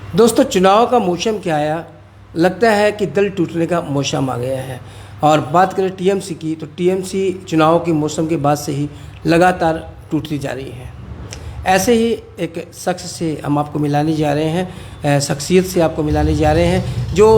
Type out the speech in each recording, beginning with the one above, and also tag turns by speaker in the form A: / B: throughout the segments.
A: दोस्तों, चुनाव का मौसम क्या आया, लगता है कि दल टूटने का मौसम आ गया है। और बात करें टीएमसी की, तो टीएमसी चुनाव के मौसम के बाद से ही लगातार टूटती जा रही है। ऐसे ही एक शख्स से हम आपको मिलाने जा रहे हैं, शख्सियत से आपको मिलाने जा रहे हैं जो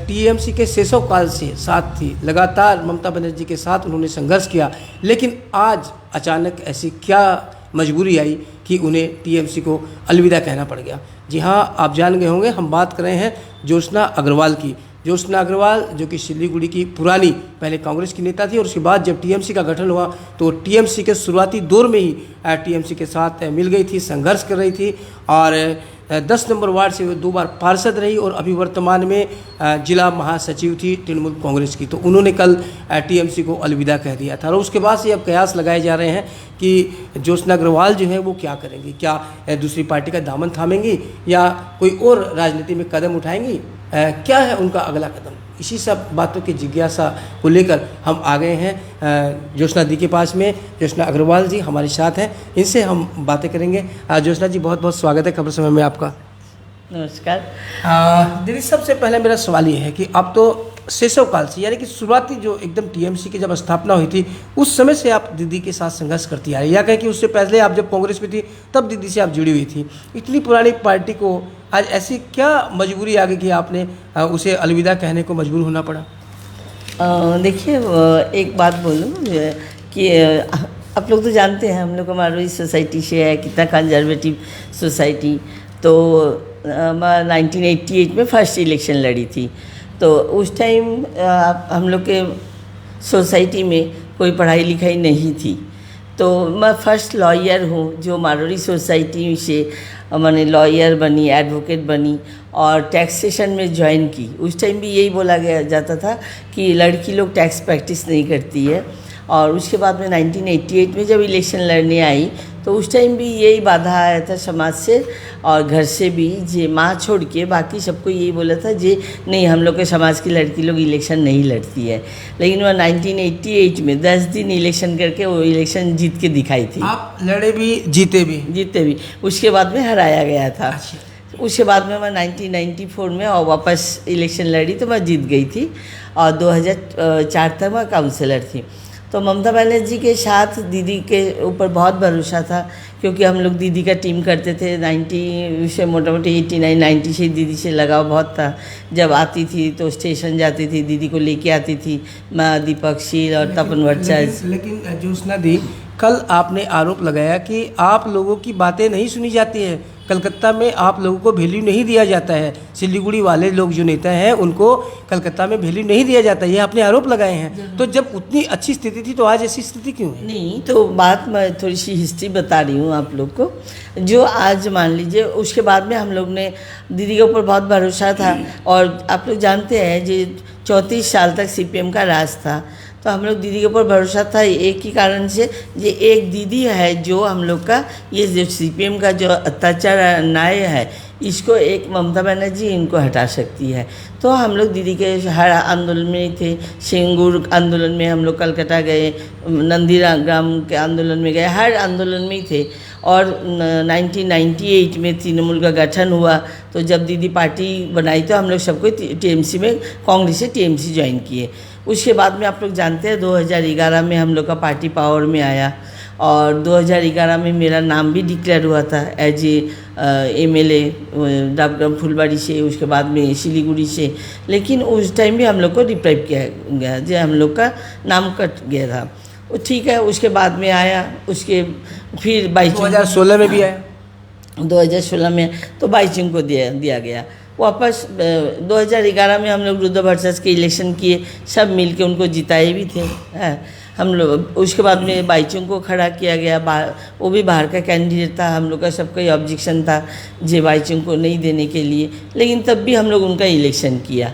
A: टीएमसी के शैशव काल से साथ थी। लगातार ममता बनर्जी के साथ उन्होंने संघर्ष किया, लेकिन आज अचानक ऐसी क्या मजबूरी आई कि उन्हें टीएमसी को अलविदा कहना पड़ गया। जी हाँ, आप जान गए होंगे, हम बात कर रहे हैं ज्योत्सना अग्रवाल की। ज्योत्सना अग्रवाल जो कि सिलीगुड़ी की पुरानी पहले कांग्रेस की नेता थी और उसके बाद जब टीएमसी का गठन हुआ तो टीएमसी के शुरुआती दौर में ही टीएमसी के साथ मिल गई थी, संघर्ष कर रही थी और 10 नंबर वार्ड से वो 2 बार पार्षद रही और अभी वर्तमान में जिला महासचिव थी तृणमूल कांग्रेस की। तो उन्होंने कल टीएमसी को अलविदा कह दिया था और उसके बाद से अब कयास लगाए जा रहे हैं कि ज्योत्सना अग्रवाल जो है वो क्या करेंगी, क्या दूसरी पार्टी का दामन थामेंगी या कोई और राजनीति में कदम उठाएंगी, क्या है उनका अगला कदम। इसी सब बातों की जिज्ञासा को लेकर हम आ गए हैं ज्योत्सना दी के पास में। ज्योत्सना अग्रवाल जी हमारे साथ हैं, इनसे हम बातें करेंगे। ज्योत्सना जी, बहुत बहुत स्वागत है खबर समय में आपका।
B: नमस्कार।
A: दीदी, सबसे पहले मेरा सवाल ये है कि आप तो शैशव काल से, यानी कि शुरुआती जो एकदम टीएमसी की जब स्थापना हुई थी उस समय से आप दीदी के साथ संघर्ष करती आ रही, या कहें कि उससे पहले आप जब कांग्रेस में थी तब दीदी से आप जुड़ी हुई थी। इतनी पुरानी पार्टी को आज ऐसी क्या मजबूरी आ गई कि आपने उसे अलविदा कहने को मजबूर होना पड़ा?
B: देखिए, एक बात बोलूँ कि आप लोग तो जानते हैं हम लोग हमारी सोसाइटी से है, कितना कंजर्वेटिव सोसाइटी। तो 1988 में फर्स्ट इलेक्शन लड़ी थी। तो उस टाइम हम लोग के सोसाइटी में कोई पढ़ाई लिखाई नहीं थी। तो मैं फर्स्ट लॉयर हूँ जो मारोड़ी सोसाइटी से मैंने लॉयर बनी, एडवोकेट बनी और टैक्सेशन में ज्वाइन की। उस टाइम भी यही बोला गया जाता था कि लड़की लोग टैक्स प्रैक्टिस नहीं करती है। और उसके बाद में 1988 में जब इलेक्शन लड़ने आई तो उस टाइम भी यही बाधा आया था समाज से और घर से भी, जे माँ छोड़ के बाकी सबको यही बोला था जे नहीं, हम लोग के समाज की लड़की लोग इलेक्शन नहीं लड़ती है। लेकिन वह 1988 में 10 दिन इलेक्शन करके वो इलेक्शन जीत के दिखाई थी।
A: आप लड़े भी जीते भी?
B: उसके बाद में हराया गया था। उसके बाद में मैं 1994 में और वापस इलेक्शन लड़ी तो मैं जीत गई थी और 2004 तक मैं काउंसलर थी। तो ममता बनर्जी के साथ दीदी के ऊपर बहुत भरोसा था क्योंकि हम लोग दीदी का टीम करते थे। 90 से मोटा मोटी 89-90 से दीदी से लगाव बहुत था। जब आती थी तो स्टेशन जाती थी, दीदी को लेके आती थी मैं, दीपक शील और तपन भट्टाचार्य।
A: लेकिन ज्योत्सना दी, कल आपने आरोप लगाया कि आप लोगों की बातें नहीं सुनी जाती है, कलकत्ता में आप लोगों को वैल्यू नहीं दिया जाता है, सिलीगुड़ी वाले लोग जो नेता हैं उनको कलकत्ता में वैल्यू नहीं दिया जाता, ये आपने आरोप लगाए हैं। तो जब उतनी अच्छी स्थिति थी तो आज ऐसी स्थिति क्यों है?
B: नहीं, तो बात मैं थोड़ी सी हिस्ट्री बता रही हूँ आप लोग को। जो आज मान लीजिए उसके बाद में हम लोग ने दीदी के ऊपर बहुत भरोसा था और आप लोग जानते हैं जो 34 साल तक सीपीएम का राज था तो हम लोग दीदी के ऊपर भरोसा था एक ही कारण से, ये एक दीदी है जो हम लोग का ये जो सीपीएम का जो अत्याचार अन्याय है इसको एक ममता बनर्जी इनको हटा सकती है। तो हम लोग दीदी के हर आंदोलन में थे। सिंगूर आंदोलन में हम लोग कलकत्ता गए, नंदीग्राम के आंदोलन में गए, हर आंदोलन में ही थे। और 1998 में तृणमूल का गठन हुआ तो जब दीदी पार्टी बनाई तो हम लोग सबको टीएमसी में, कांग्रेस से टीएमसी ज्वाइन किए। उसके बाद में आप लोग जानते हैं 2011 में हम लोग का पार्टी पावर में आया और 2011 में मेरा नाम भी डिक्लेयर हुआ था एज एमएलए डाकग्राम फुलबाड़ी से, उसके बाद में सिलीगुड़ी से। लेकिन उस टाइम भी हम लोग को डिप्राइव किया गया, जो हम लोग का नाम कट गया था। वो ठीक है, उसके बाद में आया, उसके फिर
A: 2016 में भी आया,
B: 2016 में तो बाईचुंग को दिया गया वापस। 2011 में हम लोग रुद्र भट्टाचार्य के इलेक्शन किए, सब मिल के उनको जिताए भी थे हम लोग। उसके बाद में बाईचुंग को खड़ा किया गया, वो भी बाहर का कैंडिडेट था। हम लोग का सबका ही ऑब्जेक्शन था जे बाईचुंग को नहीं देने के लिए, लेकिन तब भी हम लोग उनका इलेक्शन किया।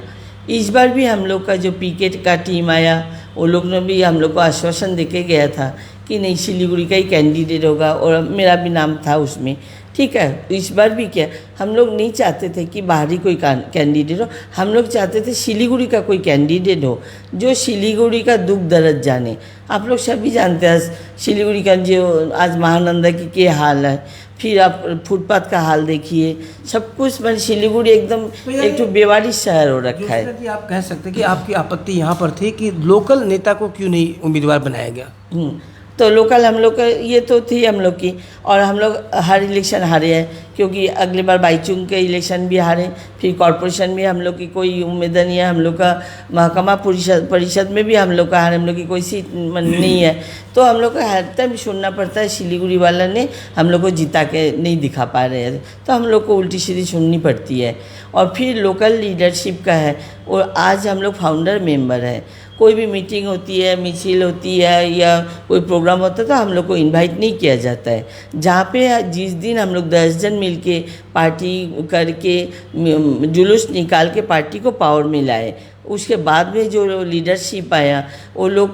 B: इस बार भी हम लोग का जो पीके का टीम आया वो लोग ने भी हम लोग को आश्वासन देके गया था कि नहीं, सिलीगुड़ी का ही कैंडिडेट होगा और मेरा भी नाम था उसमें। ठीक है, इस बार भी क्या, हम लोग नहीं चाहते थे कि बाहरी कोई कैंडिडेट हो, हम लोग चाहते थे सिलीगुड़ी का कोई कैंडिडेट हो जो सिलीगुड़ी का दुख दर्द जाने। आप लोग सभी जानते हैं सिलीगुड़ी का जो आज महानंदा की क्या हाल है, फिर आप फुटपाथ का हाल देखिए, सब कुछ मैंने सिलीगुड़ी एकदम एक तो बेवारिश शहर हो रखा है।
A: कि आप कह सकते हैं कि आपकी आपत्ति यहाँ पर थी कि लोकल नेता को क्यों नहीं उम्मीदवार बनाया गया।
B: तो लोकल हम लोग का ये तो थी हम लोग की, और हम लोग हर इलेक्शन हारे हैं, क्योंकि अगली बार बाईचुंग के इलेक्शन भी हारे, फिर कॉरपोरेशन में हम लोग की कोई उम्मीद नहीं है, हम लोग का महकमा परिषद में भी हम लोग का हारे, हम लोग की कोई सीट नहीं है। तो हम लोग को हर टाइम सुनना पड़ता है सिलीगुड़ी वाला ने हम लोग को जिता के नहीं दिखा पा रहे हैं, तो हम लोग को उल्टी सीधी सुननी पड़ती है। और फिर लोकल लीडरशिप का है, और आज हम लोग फाउंडर मेंबर हैं। कोई भी मीटिंग होती है, मिছিল होती है या कोई प्रोग्राम होता है तो हम लोग को इनवाइट नहीं किया जाता है। जहाँ पे जिस दिन हम लोग 10 जन मिलके पार्टी करके जुलूस निकाल के पार्टी को पावर में लाए, उसके बाद में जो लीडरशिप आया वो लोग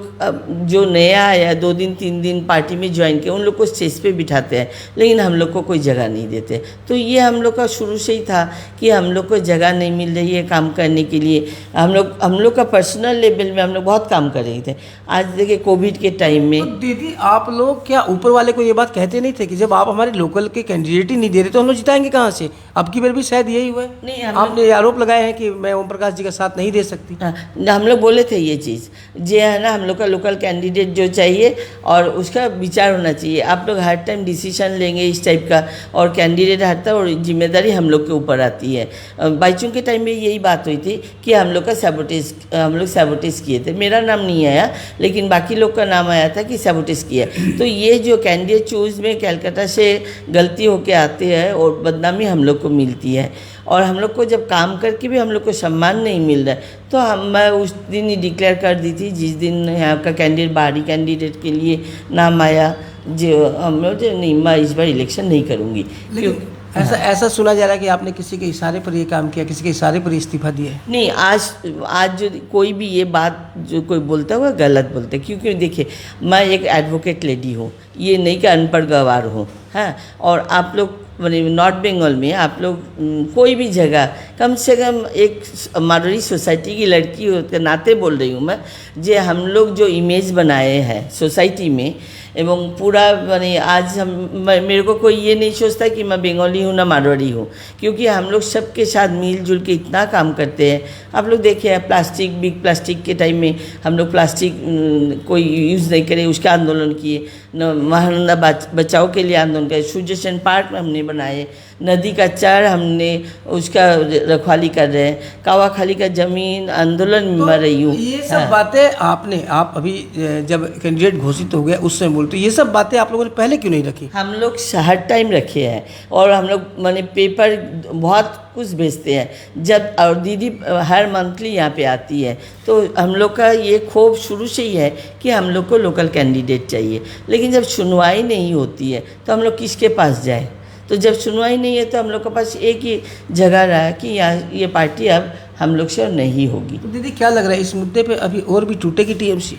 B: जो नया आया 2 दिन 3 दिन पार्टी में ज्वाइन किया, उन लोग को स्टेज पे बिठाते हैं, लेकिन हम लोग को कोई जगह नहीं देते। तो ये हम लोग का शुरू से ही था कि हम लोग को जगह नहीं मिल रही है काम करने के लिए। हम लोग का पर्सनल लेवल में हम लोग बहुत काम कर रहे थे। आज देखिए कोविड के टाइम में
A: तो दीदी आप लोग क्या ऊपर वाले को ये बात कहते नहीं थे कि जब आप हमारे लोकल के कैंडिडेट ही नहीं दे रहे तो हम लोग जिताएंगे कहाँ से? अब की बार भी शायद यही हुआ है।
B: नहीं,
A: आपने ये आरोप लगाए हैं कि मैं ओम प्रकाश जी का साथ नहीं दे सकती।
B: हाँ, हम लोग बोले थे ये चीज़ जे है ना, हम लोग का लोकल कैंडिडेट जो चाहिए और उसका विचार होना चाहिए। आप लोग हर टाइम डिसीजन लेंगे इस टाइप का, और कैंडिडेट हटता है और जिम्मेदारी हम लोग के ऊपर आती है। बाईचुंग के टाइम में यही बात हुई थी कि हम लोग सैबोटेज किए थे। मेरा नाम नहीं आया, लेकिन बाकी लोग का नाम आया था कि सैबोटेज किया। तो ये जो कैंडिडेट चूज़ में कलकत्ता से गलती होके आते हैं और बदनामी हम लोग को मिलती है, और हम लोग को जब काम करके भी हम लोग को सम्मान नहीं मिल रहा है, तो मैं उस दिन ही डिक्लेयर कर दी थी जिस दिन यहाँ का कैंडिडेट बाहरी कैंडिडेट के लिए नाम आया, जो हम लोग जो नहीं, मैं इस बार इलेक्शन नहीं करूँगी।
A: ऐसा सुना जा रहा है कि आपने किसी के इशारे पर ये काम किया, किसी के इशारे पर इस्तीफा दिया है।
B: नहीं, आज जो कोई भी ये बात जो कोई बोलता है वो गलत बोलते हैं, क्योंकि देखिए मैं एक एडवोकेट लेडी हूँ, ये नहीं कि अनपढ़ गवार हूँ। हाँ, और आप लोग मतलब नॉर्थ बंगाल में आप लोग कोई भी जगह कम से कम एक मारवाड़ी सोसाइटी की लड़की हो के नाते बोल रही हूँ मैं, जे हम लोग जो इमेज बनाए हैं सोसाइटी में, एवं पूरा माने आज मेरे को कोई ये नहीं सोचता कि मैं बंगाली हूँ ना मारवाड़ी हूँ, क्योंकि हम लोग सबके साथ मिलजुल के इतना काम करते हैं। आप लोग देखिए बिग प्लास्टिक के टाइम में हम लोग प्लास्टिक कोई यूज़ नहीं करे, उसका आंदोलन किए, महानंदा बचाओ के लिए आंदोलन किए, सूर्यसेन पार्क में हमने बनाए, नदी का चार हमने उसका रखवाली कर रहे हैं, कावाखाली का ज़मीन आंदोलन में मर रही हूँ।
A: ये सब बातें आप अभी जब कैंडिडेट घोषित हो गया उस समय बोलते, ये सब बातें आप लोगों ने पहले क्यों नहीं रखी?
B: हम लोग हर टाइम रखे हैं, और हम लोग माने पेपर बहुत कुछ भेजते हैं जब, और दीदी हर मंथली यहाँ पे आती है, तो हम लोग का ये खूब शुरू से ही है कि हम लोग को लोकल कैंडिडेट चाहिए। लेकिन जब सुनवाई नहीं होती है तो हम लोग किसके पास जाए? तो जब सुनवाई नहीं है तो हम लोग के पास एक ही जगह रहा कि यहाँ ये पार्टी अब हम लोग से नहीं होगी।
A: तो दीदी क्या लग रहा है इस मुद्दे पे अभी और भी टूटेगी टीएमसी?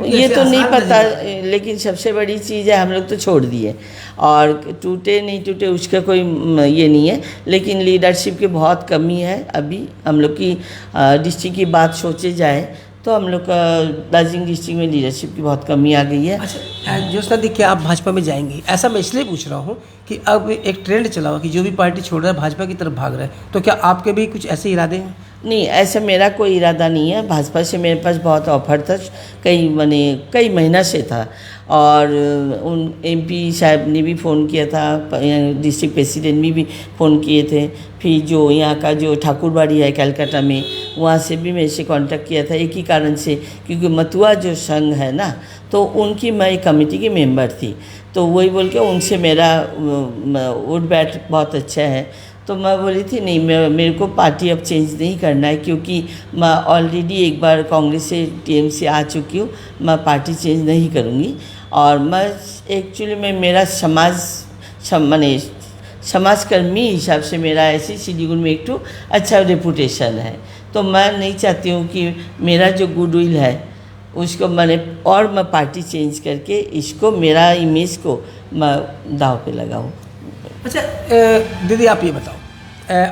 B: ये तो नहीं पता, लेकिन सबसे बड़ी चीज़ है हम लोग तो छोड़ दिए, और टूटे नहीं टूटे उसका कोई ये नहीं है, लेकिन लीडरशिप की बहुत कमी है। अभी हम लोग की डिस्ट्रिक्ट की बात सोचे जाए तो हम लोग का दार्जिलिंग डिस्ट्रिक्ट में लीडरशिप की बहुत कमी आ गई है।
A: अच्छा ज्योत्सना दी, क्या आप भाजपा में जाएंगी? ऐसा मैं इसलिए पूछ रहा हूँ कि अब एक ट्रेंड चला हुआ कि जो भी पार्टी छोड़ रहा है भाजपा की तरफ भाग रहा है, तो क्या आपके भी कुछ ऐसे इरादे हैं?
B: नहीं, ऐसा मेरा कोई इरादा नहीं है। भाजपा से मेरे पास बहुत ऑफर था, कई महीना से था, और उन एमपी साहब ने भी फ़ोन किया था, डिस्ट्रिक्ट प्रेसिडेंट ने भी फ़ोन किए थे, फिर जो यहाँ का जो ठाकुरबाड़ी है कलकत्ता में, वहाँ से भी मेरे से कांटेक्ट किया था, एक ही कारण से, क्योंकि मथुआ जो संघ है ना, तो उनकी मैं एक कमेटी की मेंबर थी, तो वही बोल के उनसे मेरा उठ बैठ बहुत अच्छा है। तो मैं बोली थी नहीं, मेरे को पार्टी अब चेंज नहीं करना है, क्योंकि मैं ऑलरेडी एक बार कांग्रेस से टीएमसी आ चुकी हूँ, मैं पार्टी चेंज नहीं करूँगी। और मैं एक्चुअली में मेरा समाजकर्मी हिसाब से मेरा ऐसे सिलीगुड़ी में एक अच्छा रेपुटेशन है, तो मैं नहीं चाहती हूँ कि मेरा जो गुडविल है उसको मैं पार्टी चेंज करके इसको मेरा इमेज को मैं दाव पे लगाऊँ।
A: अच्छा दीदी आप ये बताओ,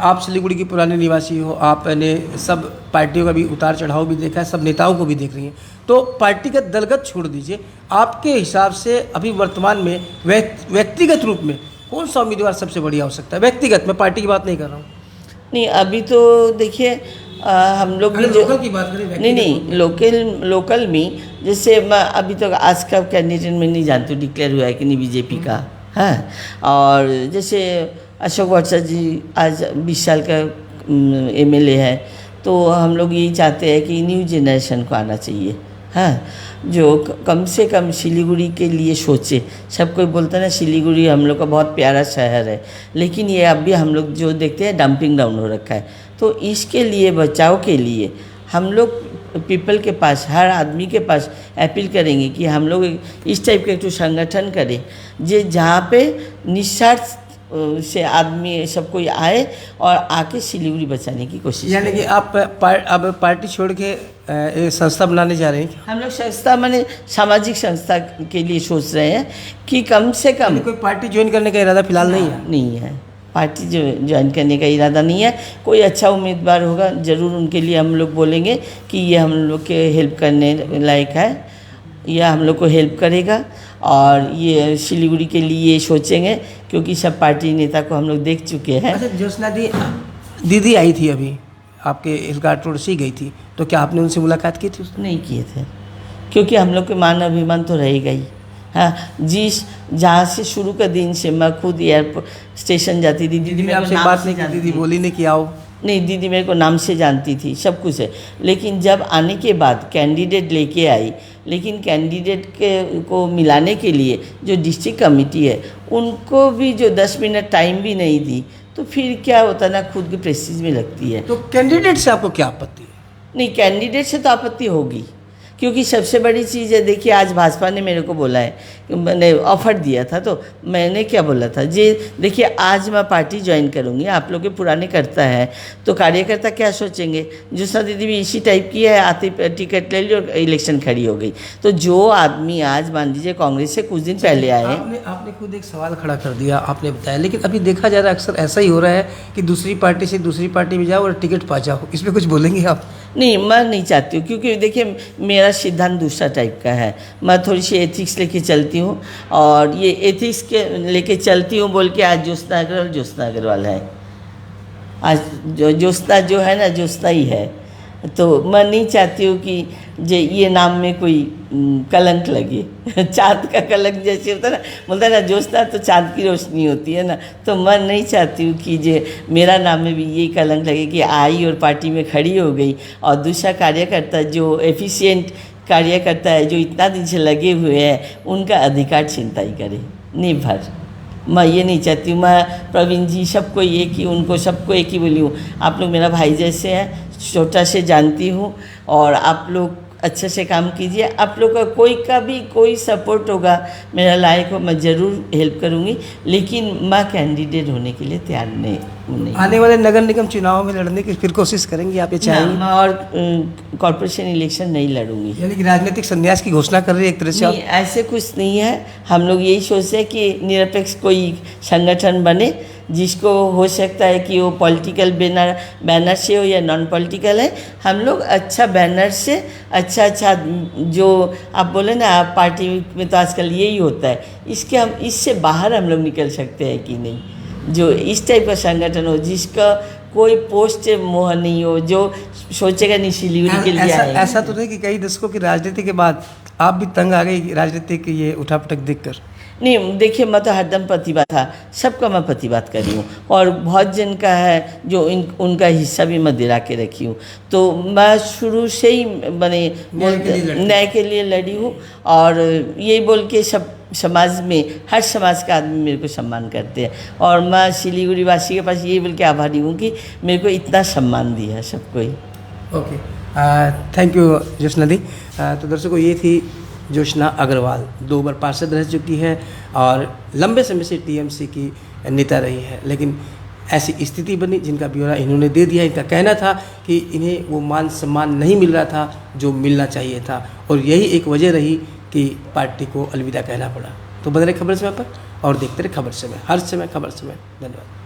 A: आप सिलीगुड़ी की पुराने निवासी हो, आपने सब पार्टियों का भी उतार चढ़ाव भी देखा है, सब नेताओं को भी देख रही हैं, तो पार्टी का दलगत छोड़ दीजिए, आपके हिसाब से अभी वर्तमान में व्यक्तिगत रूप में कौन सा उम्मीदवार सबसे बढ़िया हो सकता है? व्यक्तिगत, मैं पार्टी की बात नहीं कर रहा हूँ।
B: नहीं अभी तो देखिए हम लोग भी
A: लोकल की बात करें,
B: नहीं लोकल में जैसे मैं अभी तक आज का कैंडिडेट में नहीं जानती हूँ डिक्लेयर हुआ है कि नहीं बीजेपी का है। और जैसे अशोक वाटसा जी आज 20 साल का एमएलए है, तो हम लोग यही चाहते हैं कि न्यू जनरेशन को आना चाहिए, हाँ, जो कम से कम सिलीगुड़ी के लिए सोचे। सब कोई बोलता है ना सिलीगुड़ी हम लोग का बहुत प्यारा शहर है, लेकिन ये अब भी हम लोग जो देखते हैं डंपिंग डाउन हो रखा है। तो इसके लिए बचाव के लिए हम लोग पीपल के पास, हर आदमी के पास अपील करेंगे कि हम लोग इस टाइप के एक संगठन करें जहाँ पे निस्वार्थ से आदमी सब कोई आए और आके सिलीगुड़ी बचाने की कोशिश।
A: यानी कि आप अब पार्टी छोड़ के एक संस्था बनाने जा रहे हैं?
B: हम लोग संस्था माने सामाजिक संस्था के लिए सोच रहे हैं कि कम से कम
A: कोई पार्टी ज्वाइन करने का इरादा फिलहाल नहीं है।
B: पार्टी जो ज्वाइन करने का इरादा नहीं है। कोई अच्छा उम्मीदवार होगा ज़रूर उनके लिए हम लोग बोलेंगे कि ये हम लोग के हेल्प करने लायक है, यह हम लोग को हेल्प करेगा और ये सिलीगुड़ी के लिए सोचेंगे, क्योंकि सब पार्टी नेता को हम लोग देख चुके हैं।
A: अच्छा ज्योत्सना दीदी आई थी अभी आपके हिलकाट रोड से गई थी, तो क्या आपने उनसे मुलाकात की थी?
B: नहीं किए थे, क्योंकि हम लोग के मान अभिमान तो रहेगा ही। हाँ, जहाँ से शुरू का दिन से मैं खुद एयरपोर्ट स्टेशन जाती थी।
A: दीदी ने आपसे बात नहीं की? दीदी बोली नहीं कि आओ?
B: नहीं, दीदी मेरे को नाम से जानती थी, सब कुछ है। लेकिन जब आने के बाद कैंडिडेट लेके आई, लेकिन कैंडिडेट को मिलाने के लिए जो डिस्ट्रिक्ट कमेटी है उनको भी जो 10 मिनट टाइम भी नहीं दी, तो फिर क्या होता ना, खुद की प्रेस्टीज में लगती है।
A: तो कैंडिडेट से आपको क्या आपत्ति है?
B: नहीं, कैंडिडेट से तो आपत्ति होगी, क्योंकि सबसे बड़ी चीज़ है, देखिए आज भाजपा ने मेरे को बोला है, मैंने ऑफर दिया था, तो मैंने क्या बोला था जी, देखिए आज मैं पार्टी ज्वाइन करूंगी, आप लोग के पुराने करता है तो कार्यकर्ता क्या सोचेंगे। ज्योत्सना दीदी भी इसी टाइप की है, आती टिकट ले ली और इलेक्शन खड़ी हो गई। तो जो आदमी आज मान लीजिए कांग्रेस से कुछ दिन पहले आए,
A: आपने खुद एक सवाल खड़ा कर दिया, आपने बताया, लेकिन अभी देखा जा रहा है अक्सर ऐसा ही हो रहा है कि दूसरी पार्टी से दूसरी पार्टी में जाओ और टिकट पा जाओ, इसमें कुछ बोलेंगे आप?
B: नहीं, मैं नहीं चाहती हूँ, क्योंकि देखिए मेरा सिद्धांत दूसरा टाइप का है। मैं थोड़ी सी एथिक्स लेके चलती हूँ, और ये एथिक्स के लेके चलती हूँ बोल के आज ज्योत्सना अग्रवाल है। आज ज्योत्सना जो है ना, ज्योत्सना ही है। तो मैं नहीं चाहती हूँ कि ये नाम में कोई कलंक लगे। चाँद का कलंक जैसे होता है ना, बोलता है ना ज्योत्सना तो चाँद की रोशनी होती है ना, तो मैं नहीं चाहती हूँ कि मेरा नाम में भी यही कलंक लगे कि आई और पार्टी में खड़ी हो गई, और दूसरा कार्यकर्ता जो एफिशिएंट कार्यकर्ता है, जो इतना दिन से लगे हुए हैं, उनका अधिकार छिनताई करे। नहीं भर, मैं ये नहीं चाहती हूँ। मैं प्रवीण जी सबको एक ही, उनको सबको एक ही बोली हूँ, आप लोग मेरा भाई जैसे हैं, छोटा से जानती हूँ, और आप लोग अच्छे से काम कीजिए। आप लोग का कोई सपोर्ट होगा मेरा लायक हो, मैं ज़रूर हेल्प करूँगी, लेकिन मैं कैंडिडेट होने के लिए तैयार नहीं।
A: आने वाले नगर निगम चुनाव में लड़ने की फिर कोशिश करेंगी आप? ये चाहेंगे?
B: मैं और कॉर्पोरेशन इलेक्शन नहीं लड़ूंगी।
A: यानी कि राजनीतिक संन्यास की घोषणा कर रही है एक तरह से?
B: नहीं, ऐसे कुछ नहीं है। हम लोग यही सोचते हैं कि निरपेक्ष कोई संगठन बने, जिसको हो सकता है कि वो पॉलिटिकल बैनर से हो या नॉन पॉलिटिकल है। हम लोग अच्छा बैनर से अच्छा जो आप बोले ना, आप पार्टी में तो आजकल यही होता है, इससे बाहर हम लोग निकल सकते हैं कि नहीं। जो इस टाइप का संगठन हो, जिसका कोई पोस्ट मोह नहीं हो, जो सोचेगा नहीं सिलीगुड़ी के लिए
A: ऐसा तो नहीं कि कई दशकों की राजनीति के बाद आप भी तंग आ गई राजनीति की ये उठापटक देखकर?
B: नहीं, देखिए मैं तो हरदम प्रतिवाद था, सबका मैं प्रतिवाद कर रही हूँ, और बहुत जन का है जो उनका हिस्सा भी मैं दिला के रखी हूँ। तो मैं शुरू से ही न्याय के लिए लड़ी हूँ, और यही बोल के सब समाज में, हर समाज का आदमी मेरे को सम्मान करते हैं, और मैं सिलीगुड़ी वासी के पास यही बोल के आभारी हूँ कि मेरे को इतना सम्मान दिया सबको ही।
A: ओके, थैंक यू ज्योत्सना दी। तो दर्शकों, ये थी ज्योत्सना अग्रवाल, 2 बार पार्षद रह चुकी है और लंबे समय से टीएमसी की नेता रही है, लेकिन ऐसी स्थिति बनी जिनका ब्यौरा इन्होंने दे दिया। इनका कहना था कि इन्हें वो मान सम्मान नहीं मिल रहा था जो मिलना चाहिए था, और यही एक वजह रही कि पार्टी को अलविदा कहना पड़ा। तो बदले खबर समय पर और देखते रहे खबर समय, हर समय खबर समय। धन्यवाद।